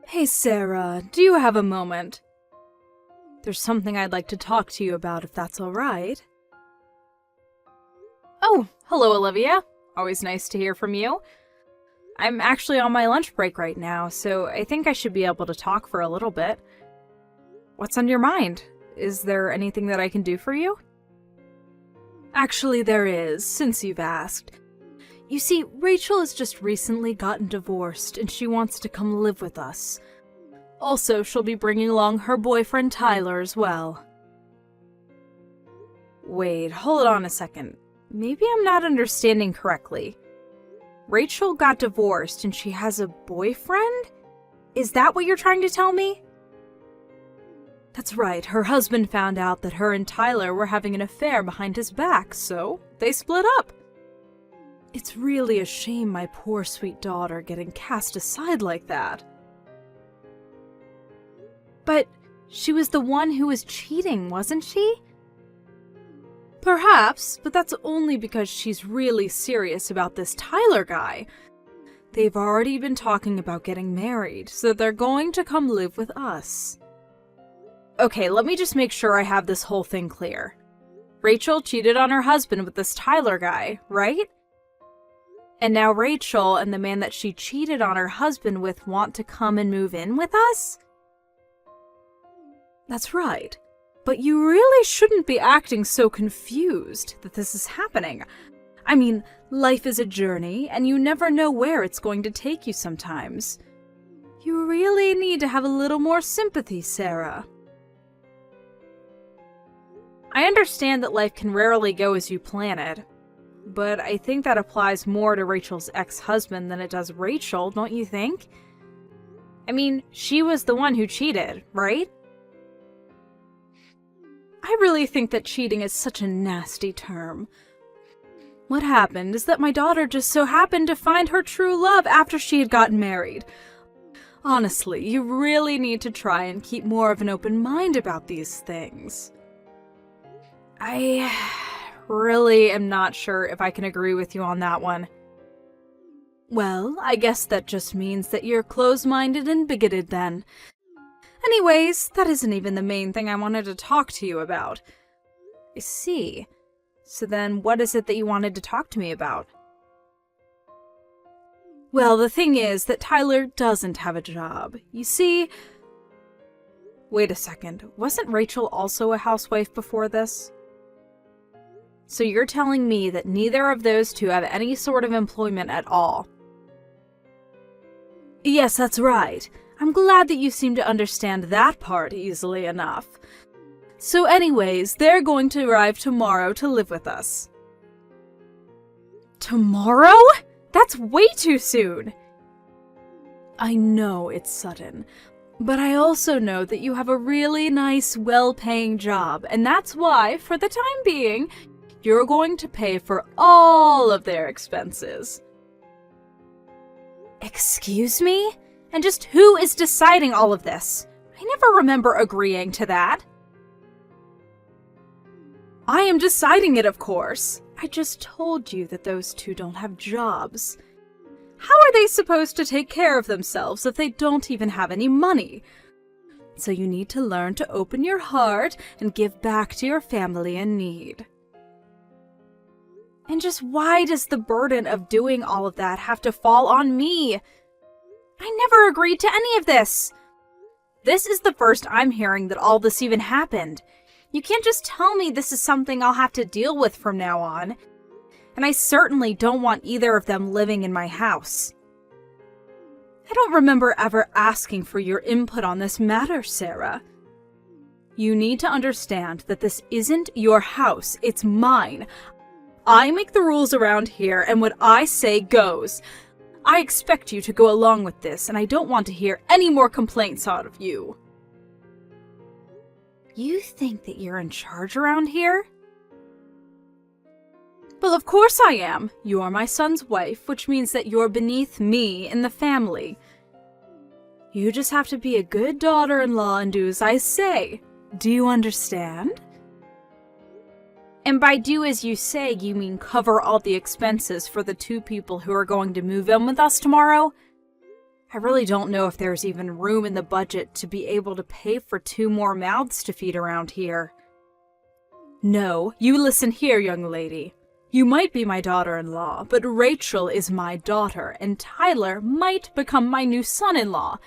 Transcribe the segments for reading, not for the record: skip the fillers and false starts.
Hey Sarah, do you have a moment? There's something I'd like to talk to you about if that's alright. Oh, hello Olivia. Always nice to hear from you. I'm actually on my lunch break right now, so I think I should be able to talk for a little bit. What's on your mind? Is there anything that I can do for you? Actually, there is, since you've asked. You see, Rachel has just recently gotten divorced, and she wants to come live with us. Also, she'll be bringing along her boyfriend Tyler as well. Wait, hold on a second. Maybe I'm not understanding correctly. Rachel got divorced and she has a boyfriend? Is that what you're trying to tell me? That's right, her husband found out that her and Tyler were having an affair behind his back, so they split up. It's really a shame my poor sweet daughter getting cast aside like that. But she was the one who was cheating, wasn't she? Perhaps, but that's only because she's really serious about this Tyler guy. They've already been talking about getting married, so they're going to come live with us. Okay, let me just make sure I have this whole thing clear. Rachel cheated on her husband with this Tyler guy, right? And now Rachel and the man that she cheated on her husband with want to come and move in with us? That's right. But you really shouldn't be acting so confused that this is happening. I mean, life is a journey, and you never know where it's going to take you sometimes. You really need to have a little more sympathy, Sarah. I understand that life can rarely go as you plan it, but I think that applies more to Rachel's ex-husband than it does Rachel, don't you think? I mean, she was the one who cheated, right? I really think that cheating is such a nasty term. What happened is that my daughter just so happened to find her true love after she had gotten married. Honestly, you really need to try and keep more of an open mind about these things. I really am not sure if I can agree with you on that one. Well, I guess that just means that you're close-minded and bigoted then. Anyways, that isn't even the main thing I wanted to talk to you about. I see. So then what is it that you wanted to talk to me about? Well, the thing is that Tyler doesn't have a job. You see... Wait a second, wasn't Rachel also a housewife before this? So you're telling me that neither of those two have any sort of employment at all? Yes, that's right. I'm glad that you seem to understand that part easily enough. So anyways, they're going to arrive tomorrow to live with us. Tomorrow? That's way too soon! I know it's sudden, but I also know that you have a really nice, well-paying job, and that's why, for the time being, you're going to pay for all of their expenses. Excuse me? And just who is deciding all of this? I never remember agreeing to that. I am deciding it, of course. I just told you that those two don't have jobs. How are they supposed to take care of themselves if they don't even have any money? So you need to learn to open your heart and give back to your family in need. And just why does the burden of doing all of that have to fall on me? I never agreed to any of this. This is the first I'm hearing that all this even happened. You can't just tell me this is something I'll have to deal with from now on. And I certainly don't want either of them living in my house. I don't remember ever asking for your input on this matter, Sarah. You need to understand that this isn't your house, it's mine. I make the rules around here, and what I say goes. I expect you to go along with this, and I don't want to hear any more complaints out of you. You think that you're in charge around here? Well, of course I am. You are my son's wife, which means that you're beneath me in the family. You just have to be a good daughter-in-law and do as I say. Do you understand? And by do as you say, you mean cover all the expenses for the two people who are going to move in with us tomorrow? I really don't know if there's even room in the budget to be able to pay for 2 more mouths to feed around here. No, you listen here, young lady. You might be my daughter-in-law, but Rachel is my daughter, and Tyler might become my new son-in-law.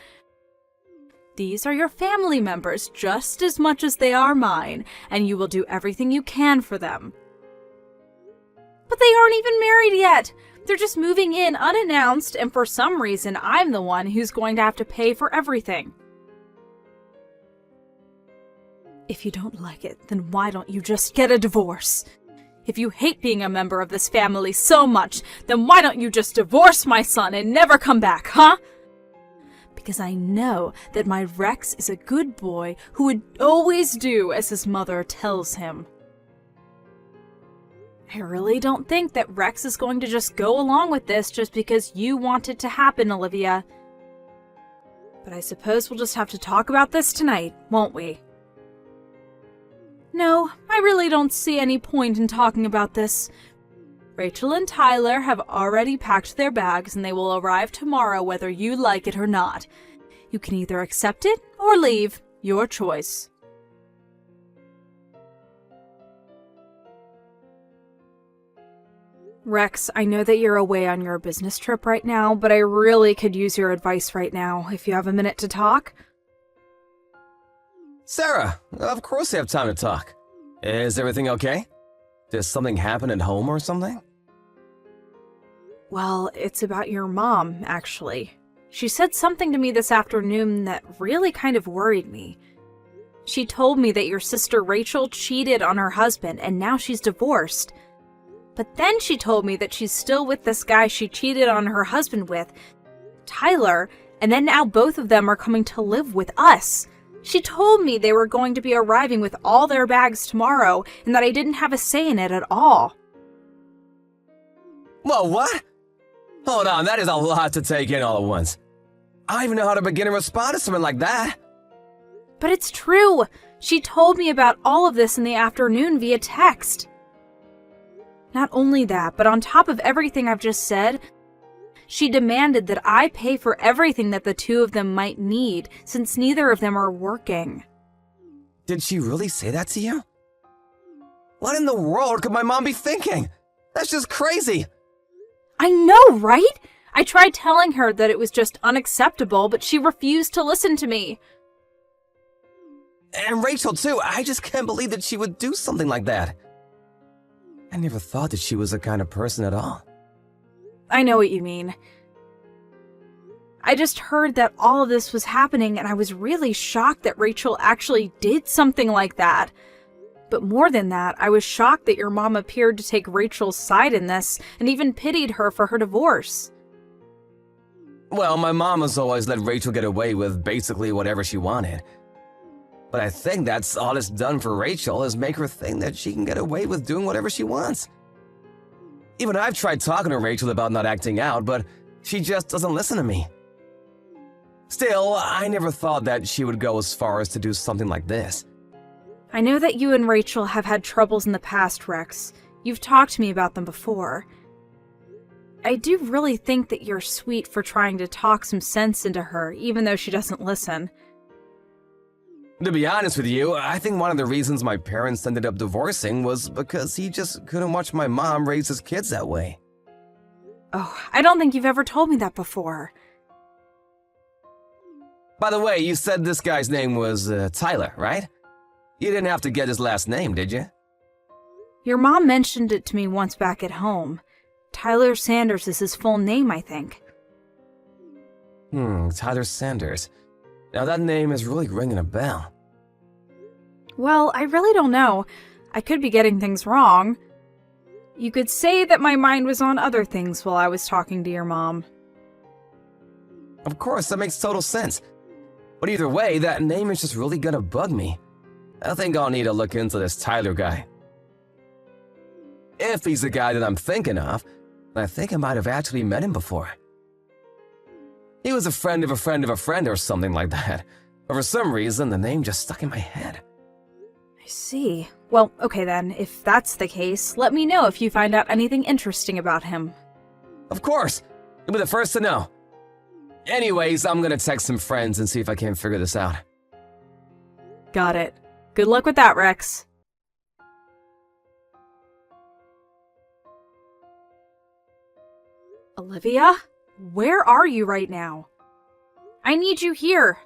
These are your family members just as much as they are mine, and you will do everything you can for them. But they aren't even married yet! They're just moving in unannounced, and for some reason, I'm the one who's going to have to pay for everything. If you don't like it, then why don't you just get a divorce? If you hate being a member of this family so much, then why don't you just divorce my son and never come back, huh? Because I know that my Rex is a good boy who would always do as his mother tells him. I really don't think that Rex is going to just go along with this just because you want it to happen, Olivia. But I suppose we'll just have to talk about this tonight, won't we? No, I really don't see any point in talking about this. Rachel and Tyler have already packed their bags and they will arrive tomorrow whether you like it or not. You can either accept it or leave. Your choice. Rex, I know that you're away on your business trip right now, but I really could use your advice right now, if you have a minute to talk. Sarah, of course I have time to talk. Is everything okay? Did something happen at home or something? Well, it's about your mom, actually. She said something to me this afternoon that really kind of worried me. She told me that your sister Rachel cheated on her husband and now she's divorced. But then she told me that she's still with this guy she cheated on her husband with, Tyler, and then now both of them are coming to live with us. She told me they were going to be arriving with all their bags tomorrow and that I didn't have a say in it at all. Whoa, what? Hold on, that is a lot to take in all at once. I don't even know how to begin to respond to something like that. But it's true. She told me about all of this in the afternoon via text. Not only that, but on top of everything I've just said, she demanded that I pay for everything that the two of them might need, since neither of them are working. Did she really say that to you? What in the world could my mom be thinking? That's just crazy. I know, right? I tried telling her that it was just unacceptable, but she refused to listen to me. And Rachel, too. I just can't believe that she would do something like that. I never thought that she was the kind of person at all. I know what you mean. I just heard that all of this was happening and I was really shocked that Rachel actually did something like that. But more than that, I was shocked that your mom appeared to take Rachel's side in this and even pitied her for her divorce. Well, my mom has always let Rachel get away with basically whatever she wanted. But I think that's all it's done for Rachel is make her think that she can get away with doing whatever she wants. Even I've tried talking to Rachel about not acting out, but she just doesn't listen to me. Still, I never thought that she would go as far as to do something like this. I know that you and Rachel have had troubles in the past, Rex. You've talked to me about them before. I do really think that you're sweet for trying to talk some sense into her, even though she doesn't listen. To be honest with you, I think one of the reasons my parents ended up divorcing was because he just couldn't watch my mom raise his kids that way. Oh, I don't think you've ever told me that before. By the way, you said this guy's name was Tyler, right? You didn't have to get his last name, did you? Your mom mentioned it to me once back at home. Tyler Sanders is his full name, I think. Tyler Sanders. Now that name is really ringing a bell. Well, I really don't know. I could be getting things wrong. You could say that my mind was on other things while I was talking to your mom. Of course, that makes total sense. But either way, that name is just really gonna bug me. I think I'll need to look into this Tyler guy. If he's the guy that I'm thinking of, I think I might have actually met him before. He was a friend of a friend of a friend or something like that. But for some reason, the name just stuck in my head. I see. Well, okay then, if that's the case, let me know if you find out anything interesting about him. Of course! You'll be the first to know. Anyways, I'm gonna text some friends and see if I can figure this out. Got it. Good luck with that, Rex. Olivia? Where are you right now? I need you here.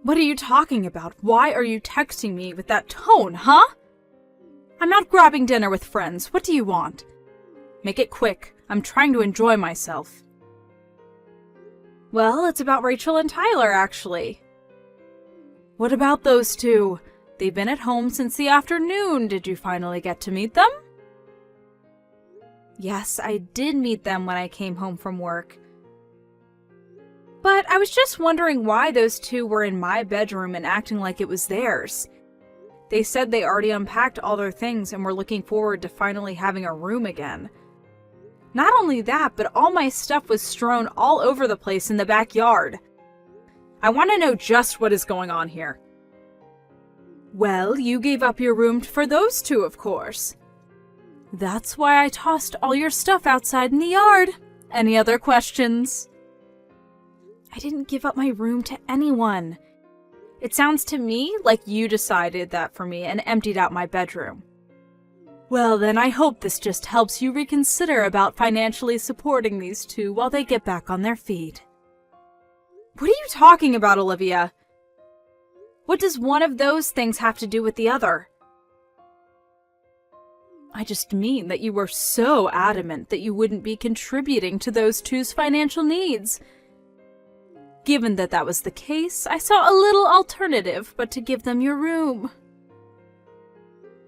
What are you talking about? Why are you texting me with that tone, huh? I'm not grabbing dinner with friends. What do you want? Make it quick. I'm trying to enjoy myself. Well, it's about Rachel and Tyler, actually. What about those two? They've been at home since the afternoon. Did you finally get to meet them? Yes, I did meet them when I came home from work. But I was just wondering why those two were in my bedroom and acting like it was theirs. They said they already unpacked all their things and were looking forward to finally having a room again. Not only that, but all my stuff was strewn all over the place in the backyard. I want to know just what is going on here. Well, you gave up your room for those two, of course. That's why I tossed all your stuff outside in the yard. Any other questions? I didn't give up my room to anyone. It sounds to me like you decided that for me and emptied out my bedroom. Well, then I hope this just helps you reconsider about financially supporting these two while they get back on their feet. What are you talking about, Olivia? What does one of those things have to do with the other? I just mean that you were so adamant that you wouldn't be contributing to those two's financial needs. Given that that was the case, I saw a little alternative but to give them your room.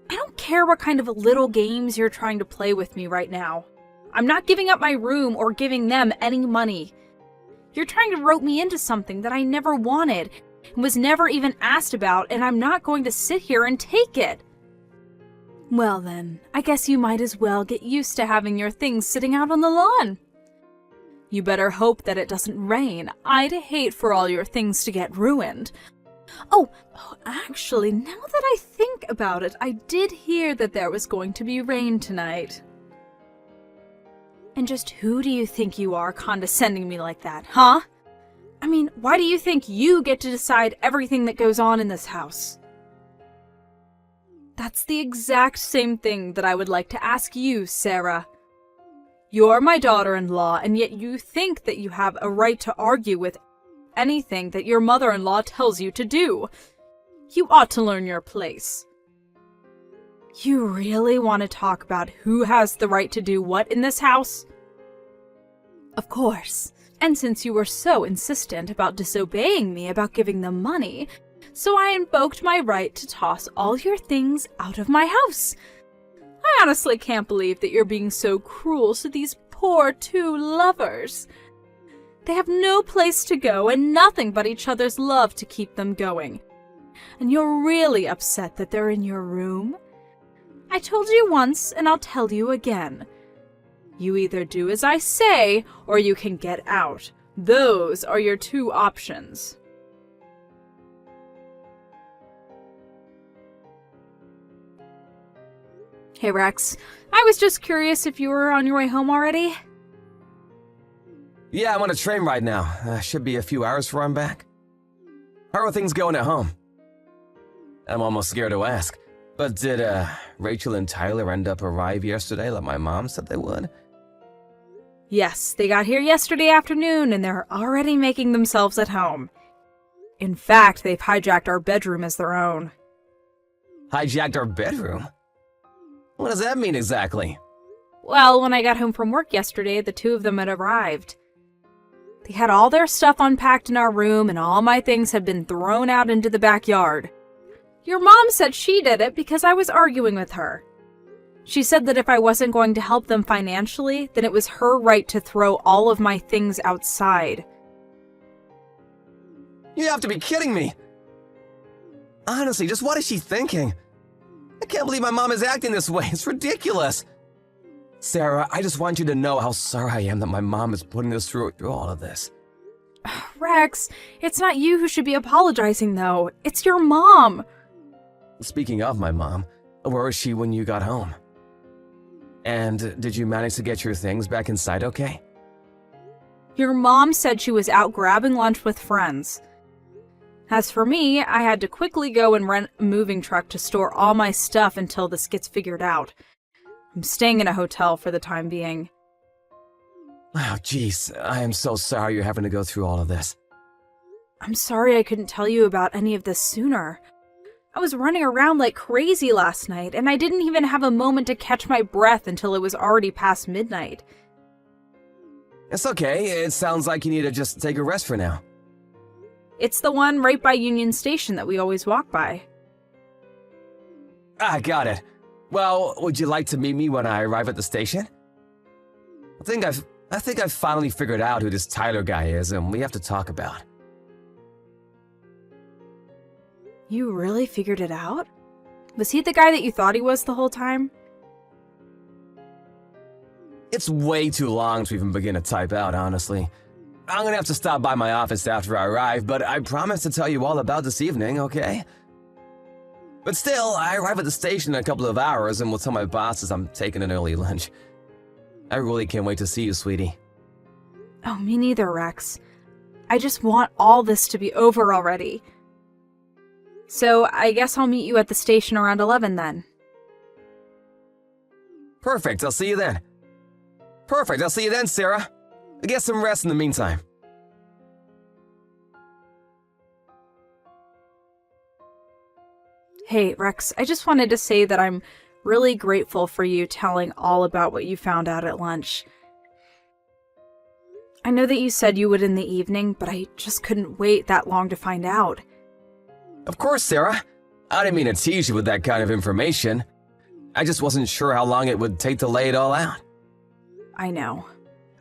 I don't care what kind of little games you're trying to play with me right now. I'm not giving up my room or giving them any money. You're trying to rope me into something that I never wanted and was never even asked about, and I'm not going to sit here and take it. Well then, I guess you might as well get used to having your things sitting out on the lawn. You better hope that it doesn't rain. I'd hate for all your things to get ruined. Oh, actually, now that I think about it, I did hear that there was going to be rain tonight. And just who do you think you are condescending me like that, huh? I mean, why do you think you get to decide everything that goes on in this house? That's the exact same thing that I would like to ask you, Sarah. You're my daughter-in-law, and yet you think that you have a right to argue with anything that your mother-in-law tells you to do. You ought to learn your place. You really want to talk about who has the right to do what in this house? Of course. And since you were so insistent about disobeying me about giving them money, so I invoked my right to toss all your things out of my house. I honestly can't believe that you're being so cruel to these poor two lovers. They have no place to go and nothing but each other's love to keep them going. And you're really upset that they're in your room? I told you once, and I'll tell you again. You either do as I say, or you can get out. Those are your two options. Hey Rex, I was just curious if you were on your way home already? Yeah, I'm on a train right now. Should be a few hours before I'm back. How are things going at home? I'm almost scared to ask. But did Rachel and Tyler end up arrive yesterday like my mom said they would? Yes, they got here yesterday afternoon and they're already making themselves at home. In fact, they've hijacked our bedroom as their own. Hijacked our bedroom? What does that mean exactly? Well, when I got home from work yesterday, the two of them had arrived. They had all their stuff unpacked in our room and all my things had been thrown out into the backyard. Your mom said she did it because I was arguing with her. She said that if I wasn't going to help them financially, then it was her right to throw all of my things outside. You have to be kidding me! Honestly, just what is she thinking? I can't believe my mom is acting this way. It's ridiculous. Sarah, I just want you to know how sorry I am that my mom is putting us through all of this. Rex, it's not you who should be apologizing, though. It's your mom. Speaking of my mom, where was she when you got home? And did you manage to get your things back inside okay? Your mom said she was out grabbing lunch with friends. As for me, I had to quickly go and rent a moving truck to store all my stuff until this gets figured out. I'm staying in a hotel for the time being. Oh, jeez, I am so sorry you're having to go through all of this. I'm sorry I couldn't tell you about any of this sooner. I was running around like crazy last night, and I didn't even have a moment to catch my breath until it was already past midnight. It's okay, it sounds like you need to just take a rest for now. It's the one right by Union Station that we always walk by. Ah, got it. Well, would you like to meet me when I arrive at the station? I think I've finally figured out who this Tyler guy is, and we have to talk about. You really figured it out? Was he the guy that you thought he was the whole time? It's way too long to even begin to type out, honestly. I'm gonna have to stop by my office after I arrive, but I promise to tell you all about this evening, okay? But still, I arrive at the station in a couple of hours and will tell my bosses I'm taking an early lunch. I really can't wait to see you, sweetie. Oh, me neither, Rex. I just want all this to be over already. So, I guess I'll meet you at the station around 11 then. Perfect, I'll see you then. Perfect, I'll see you then, Sarah. Get some rest in the meantime. Hey, Rex, I just wanted to say that I'm really grateful for you telling all about what you found out at lunch. I know that you said you would in the evening, but I just couldn't wait that long to find out. Of course, Sarah. I didn't mean to tease you with that kind of information. I just wasn't sure how long it would take to lay it all out. I know.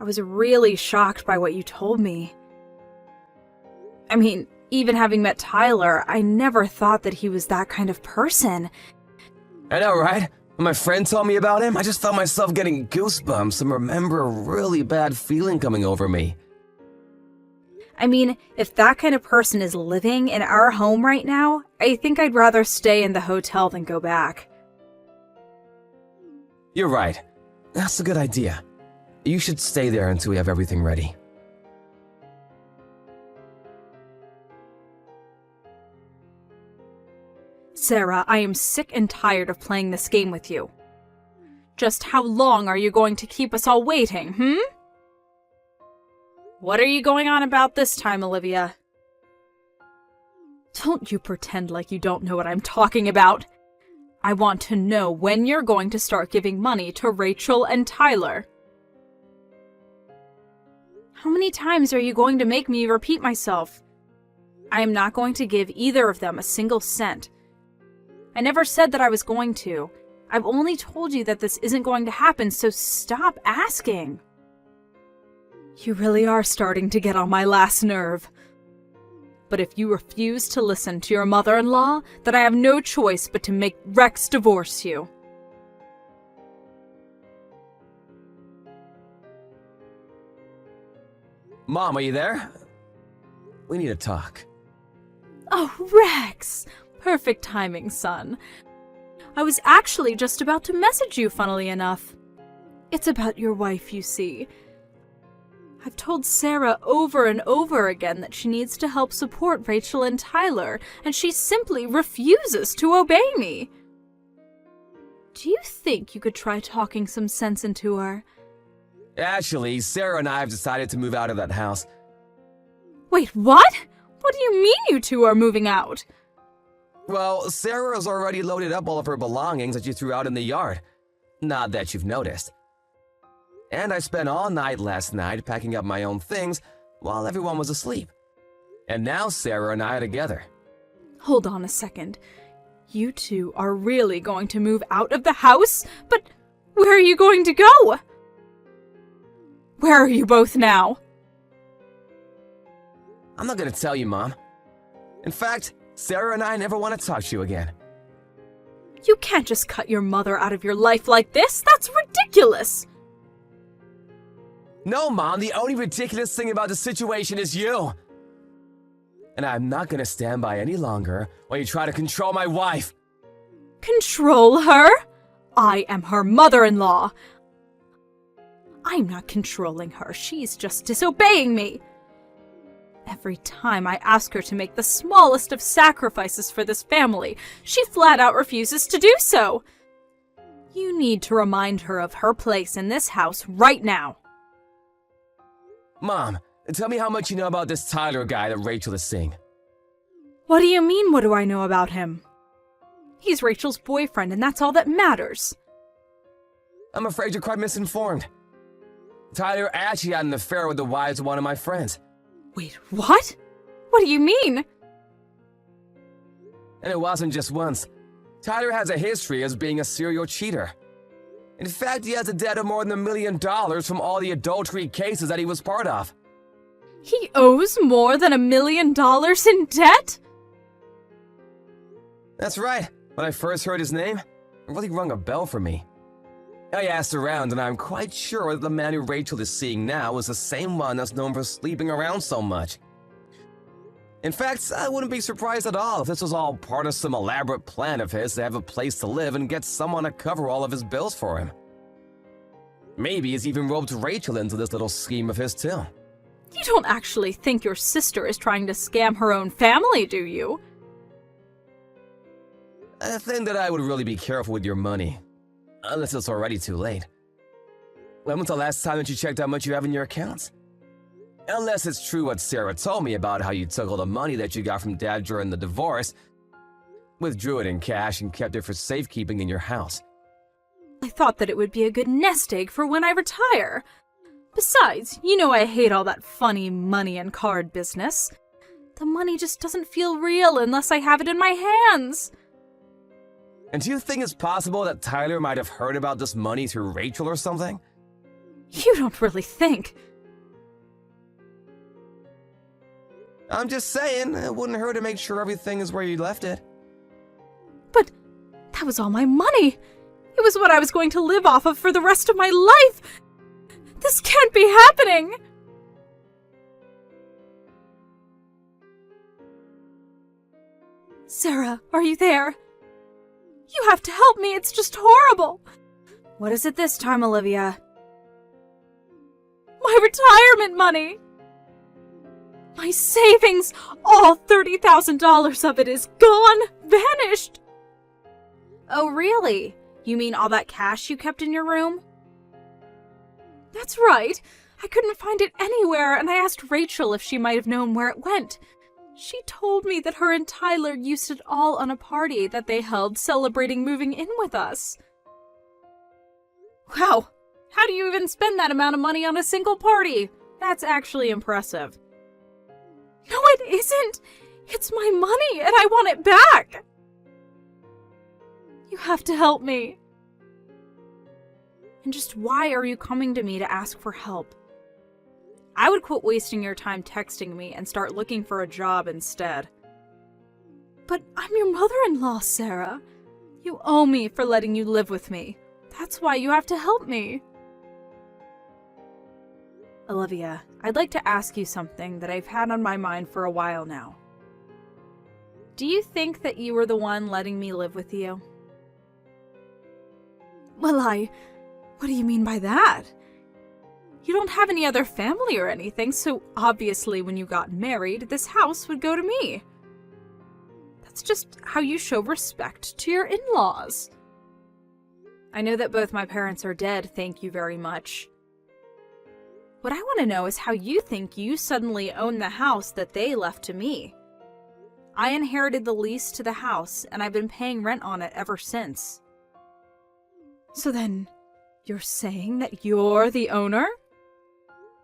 I was really shocked by what you told me. I mean, even having met Tyler, I never thought that he was that kind of person. I know, right? When my friend told me about him, I just felt myself getting goosebumps and remember a really bad feeling coming over me. I mean, if that kind of person is living in our home right now, I think I'd rather stay in the hotel than go back. You're right. That's a good idea. You should stay there until we have everything ready. Sarah, I am sick and tired of playing this game with you. Just how long are you going to keep us all waiting, What are you going on about this time, Olivia? Don't you pretend like you don't know what I'm talking about. I want to know when you're going to start giving money to Rachel and Tyler. How many times are you going to make me repeat myself? I am not going to give either of them a single cent. I never said that I was going to. I've only told you that this isn't going to happen, so stop asking. You really are starting to get on my last nerve. But if you refuse to listen to your mother-in-law, then I have no choice but to make Rex divorce you. Mom, are you there? We need to talk. Oh, Rex! Perfect timing, son. I was actually just about to message you, funnily enough. It's about your wife, you see. I've told Sarah over and over again that she needs to help support Rachel and Tyler, and she simply refuses to obey me. Do you think you could try talking some sense into her? Actually, Sarah and I have decided to move out of that house. Wait, what? What do you mean you two are moving out? Well, Sarah has already loaded up all of her belongings that you threw out in the yard. Not that you've noticed. And I spent all night last night packing up my own things while everyone was asleep. And now Sarah and I are together. Hold on a second. You two are really going to move out of the house? But where are you going to go? Where are you both now? I'm not gonna tell you, Mom. In fact, Sarah and I never want to talk to you again. You can't just cut your mother out of your life like this. That's ridiculous. No, Mom, the only ridiculous thing about the situation is you. And I'm not gonna stand by any longer while you try to control my wife. Control her? I am her mother-in-law. I'm not controlling her, she's just disobeying me. Every time I ask her to make the smallest of sacrifices for this family, she flat out refuses to do so. You need to remind her of her place in this house right now. Mom, tell me how much you know about this Tyler guy that Rachel is seeing. What do you mean, what do I know about him? He's Rachel's boyfriend, and that's all that matters. I'm afraid you're quite misinformed. Tyler actually had an affair with the wives of one of my friends. Wait, what? What do you mean? And it wasn't just once. Tyler has a history as being a serial cheater. In fact, he has a debt of more than $1 million from all the adultery cases that he was part of. He owes more than $1 million in debt? That's right. When I first heard his name, it really rung a bell for me. I asked around, and I'm quite sure that the man who Rachel is seeing now is the same one that's known for sleeping around so much. In fact, I wouldn't be surprised at all if this was all part of some elaborate plan of his to have a place to live and get someone to cover all of his bills for him. Maybe he's even roped Rachel into this little scheme of his too. You don't actually think your sister is trying to scam her own family, do you? I think that I would really be careful with your money. Unless it's already too late. When was the last time that you checked how much you have in your accounts? Unless it's true what Sarah told me about how you took all the money that you got from Dad during the divorce, withdrew it in cash and kept it for safekeeping in your house. I thought that it would be a good nest egg for when I retire. Besides, you know I hate all that funny money and card business. The money just doesn't feel real unless I have it in my hands. And do you think it's possible that Tyler might have heard about this money through Rachel or something? You don't really think. I'm just saying, it wouldn't hurt to make sure everything is where you left it. But that was all my money. It was what I was going to live off of for the rest of my life. This can't be happening. Sarah, are you there? You have to help me, it's just horrible. What is it this time, Olivia? My retirement money! My savings, all $30,000 of it is gone, vanished! Oh, really? You mean all that cash you kept in your room? That's right. I couldn't find it anywhere, and I asked Rachel if she might have known where it went. She told me that her and Tyler used it all on a party that they held celebrating moving in with us. Wow, how do you even spend that amount of money on a single party? That's actually impressive. No, it isn't! It's my money, and I want it back! You have to help me. And just why are you coming to me to ask for help? I would quit wasting your time texting me and start looking for a job instead. But I'm your mother-in-law, Sarah. You owe me for letting you live with me. That's why you have to help me. Olivia, I'd like to ask you something that I've had on my mind for a while now. Do you think that you were the one letting me live with you? Well, what do you mean by that? You don't have any other family or anything, so obviously when you got married, this house would go to me. That's just how you show respect to your in-laws. I know that both my parents are dead, thank you very much. What I want to know is how you think you suddenly own the house that they left to me. I inherited the lease to the house, and I've been paying rent on it ever since. So then, you're saying that you're the owner?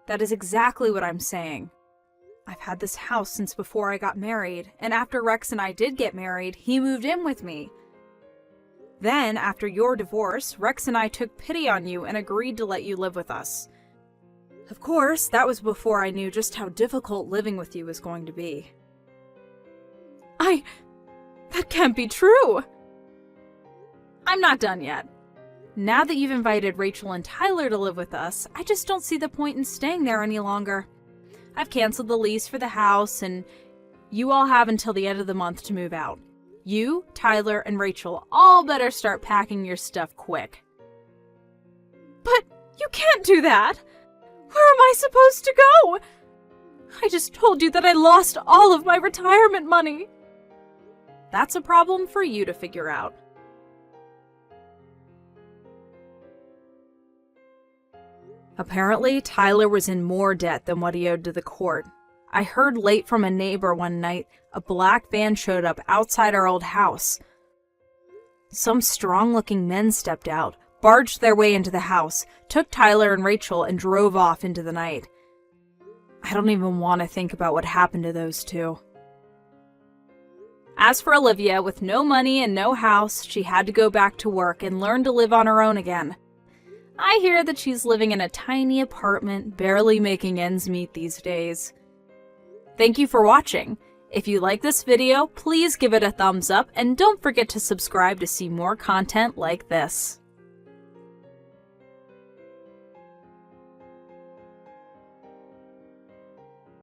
That is exactly what I'm saying. I've had this house since before I got married, and after Rex and I did get married, he moved in with me. Then, after your divorce, Rex and I took pity on you and agreed to let you live with us. Of course, that was before I knew just how difficult living with you was going to be. That can't be true! I'm not done yet. Now that you've invited Rachel and Tyler to live with us, I just don't see the point in staying there any longer. I've canceled the lease for the house, and you all have until the end of the month to move out. You, Tyler, and Rachel all better start packing your stuff quick. But You can't do that! Where am I supposed to go? I just told you that I lost all of my retirement money. That's a problem for you to figure out. Apparently, Tyler was in more debt than what he owed to the court. I heard late from a neighbor one night a black van showed up outside our old house. Some strong-looking men stepped out, barged their way into the house, took Tyler and Rachel, and drove off into the night. I don't even want to think about what happened to those two. As for Olivia, with no money and no house, she had to go back to work and learn to live on her own again. I hear that she's living in a tiny apartment, barely making ends meet these days. Thank you for watching. If you like this video, please give it a thumbs up and don't forget to subscribe to see more content like this.